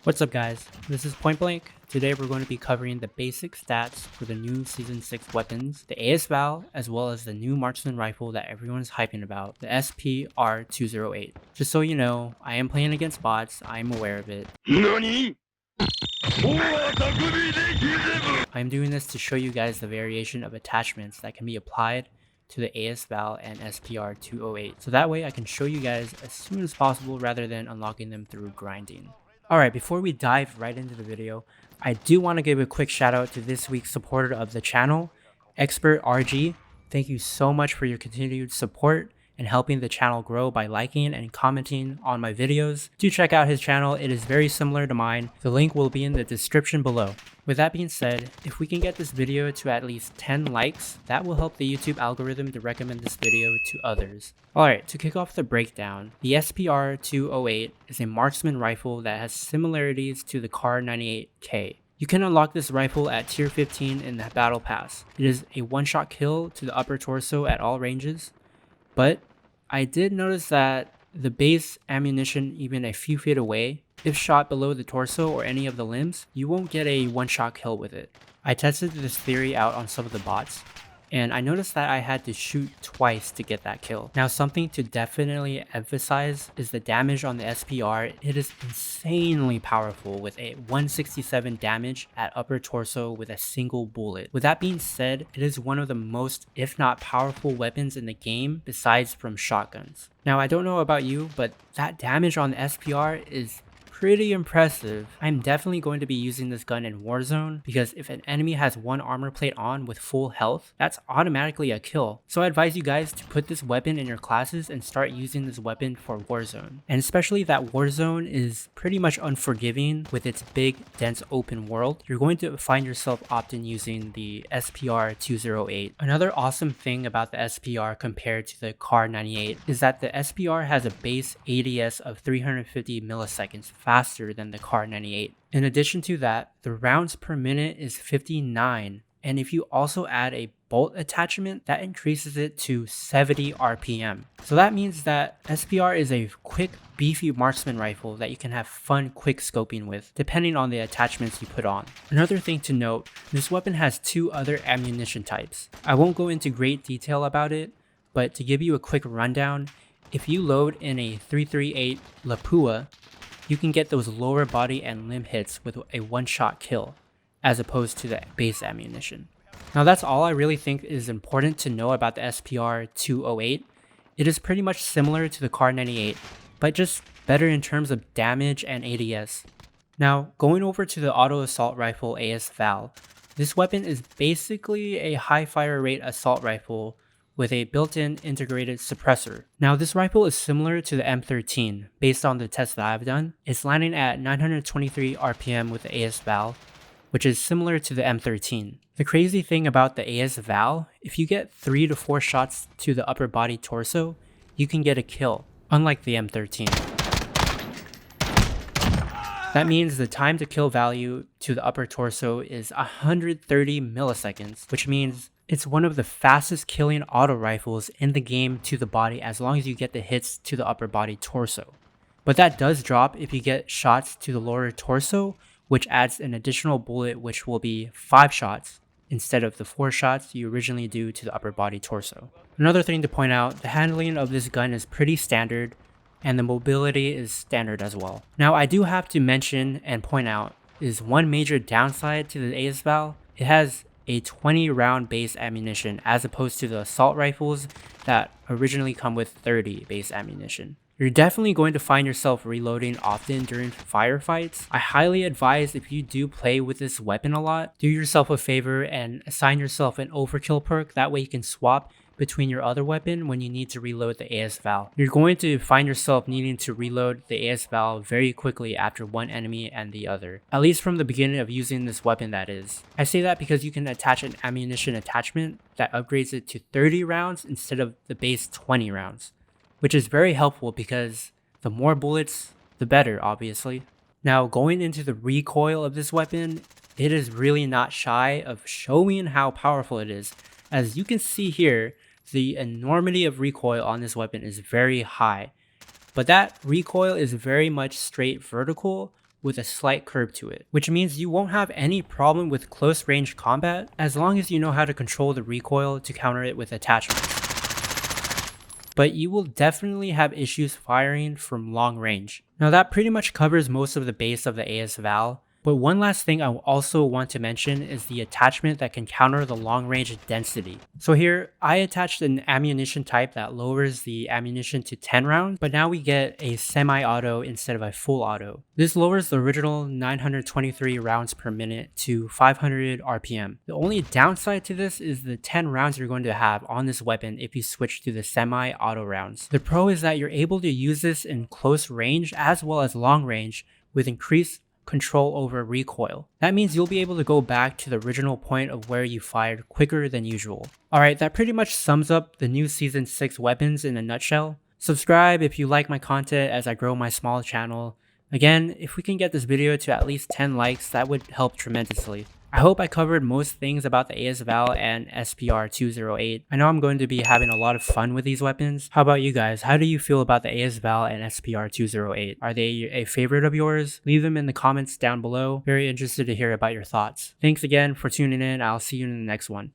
What's up guys, this is Point Blank. Today we're going to be covering the basic stats for the new Season 6 weapons, the AS VAL, as well as the new marksman rifle that everyone's hyping about, the SP-R208. Just so you know, I am playing against bots, I am aware of it. NANI?! I am doing this to show you guys the variation of attachments that can be applied to the AS VAL and SPR208, so that way I can show you guys as soon as possible rather than unlocking them through grinding. Alright, before we dive right into the video, I do want to give a quick shout out to this week's supporter of the channel, Expert RG. Thank you so much for your continued support and helping the channel grow by liking and commenting on my videos. Do check out his channel, it is very similar to mine. The link will be in the description below. With that being said, if we can get this video to at least 10 likes, that will help the YouTube algorithm to recommend this video to others. Alright, to kick off the breakdown, the SPR208 is a marksman rifle that has similarities to the Kar98K. You can unlock this rifle at tier 15 in the battle pass. It is a one-shot kill to the upper torso at all ranges, but I did notice that the base ammunition even a few feet away, if shot below the torso or any of the limbs, you won't get a one-shot kill with it. I tested this theory out on some of the bots, and I noticed that I had to shoot twice to get that kill. Now something to definitely emphasize is the damage on the SPR. It is insanely powerful with a 167 damage at upper torso with a single bullet. With that being said, it is one of the most, if not powerful weapons in the game besides from shotguns. Now I don't know about you, but that damage on the SPR is pretty impressive. I'm definitely going to be using this gun in Warzone because if an enemy has one armor plate on with full health, that's automatically a kill. So I advise you guys to put this weapon in your classes and start using this weapon for Warzone. And especially that Warzone is pretty much unforgiving with its big, dense open world. You're going to find yourself often using the SPR208. Another awesome thing about the SPR compared to the Kar98 is that the SPR has a base ADS of 350 milliseconds faster than the Kar98. In addition to that, the rounds per minute is 59, and if you also add a bolt attachment, that increases it to 70 RPM. So that means that SPR is a quick, beefy marksman rifle that you can have fun quick scoping with, depending on the attachments you put on. Another thing to note, this weapon has two other ammunition types. I won't go into great detail about it, but to give you a quick rundown, if you load in a 338 Lapua, you can get those lower body and limb hits with a one-shot kill, as opposed to the base ammunition. Now that's all I really think is important to know about the SPR208. It is pretty much similar to the Kar98, but just better in terms of damage and ADS. Now going over to the auto assault rifle AS VAL, this weapon is basically a high fire rate assault rifle with a built-in integrated suppressor. Now this rifle is similar to the M13 based on the tests that I've done. It's landing at 923 RPM with the AS VAL, which is similar to the M13. The crazy thing about the AS VAL, if you get 3 to 4 shots to the upper body torso, you can get a kill, unlike the M13. That means the time to kill value to the upper torso is 130 milliseconds, which means it's one of the fastest killing auto rifles in the game to the body as long as you get the hits to the upper body torso. But that does drop if you get shots to the lower torso, which adds an additional bullet which will be 5 shots instead of the 4 shots you originally do to the upper body torso. Another thing to point out, the handling of this gun is pretty standard and the mobility is standard as well. Now I do have to mention and point out is one major downside to the AS VAL. It has a 20 round base ammunition as opposed to the assault rifles that originally come with 30 base ammunition. You're definitely going to find yourself reloading often during firefights. I highly advise if you do play with this weapon a lot, do yourself a favor and assign yourself an overkill perk. That way you can swap between your other weapon when you need to reload the AS VAL. You're going to find yourself needing to reload the AS VAL very quickly after one enemy and the other. At least from the beginning of using this weapon, that is. I say that because you can attach an ammunition attachment that upgrades it to 30 rounds instead of the base 20 rounds, which is very helpful because the more bullets, the better, obviously. Now going into the recoil of this weapon, it is really not shy of showing how powerful it is. As you can see here, the enormity of recoil on this weapon is very high, but that recoil is very much straight vertical with a slight curve to it, which means you won't have any problem with close range combat as long as you know how to control the recoil to counter it with attachments. But you will definitely have issues firing from long range. Now that pretty much covers most of the base of the AS VAL, but one last thing I also want to mention is the attachment that can counter the long range density. So here, I attached an ammunition type that lowers the ammunition to 10 rounds, but now we get a semi-auto instead of a full auto. This lowers the original 923 rounds per minute to 500 RPM. The only downside to this is the 10 rounds you're going to have on this weapon if you switch to the semi-auto rounds. The pro is that you're able to use this in close range as well as long range with increased control over recoil. That means you'll be able to go back to the original point of where you fired quicker than usual. Alright, that pretty much sums up the new Season 6 weapons in a nutshell. Subscribe if you like my content as I grow my small channel. Again, if we can get this video to at least 10 likes, that would help tremendously. I hope I covered most things about the AS VAL and SPR 208. I know I'm going to be having a lot of fun with these weapons. How about you guys? How do you feel about the AS VAL and SPR 208? Are they a favorite of yours? Leave them in the comments down below. Very interested to hear about your thoughts. Thanks again for tuning in. I'll see you in the next one.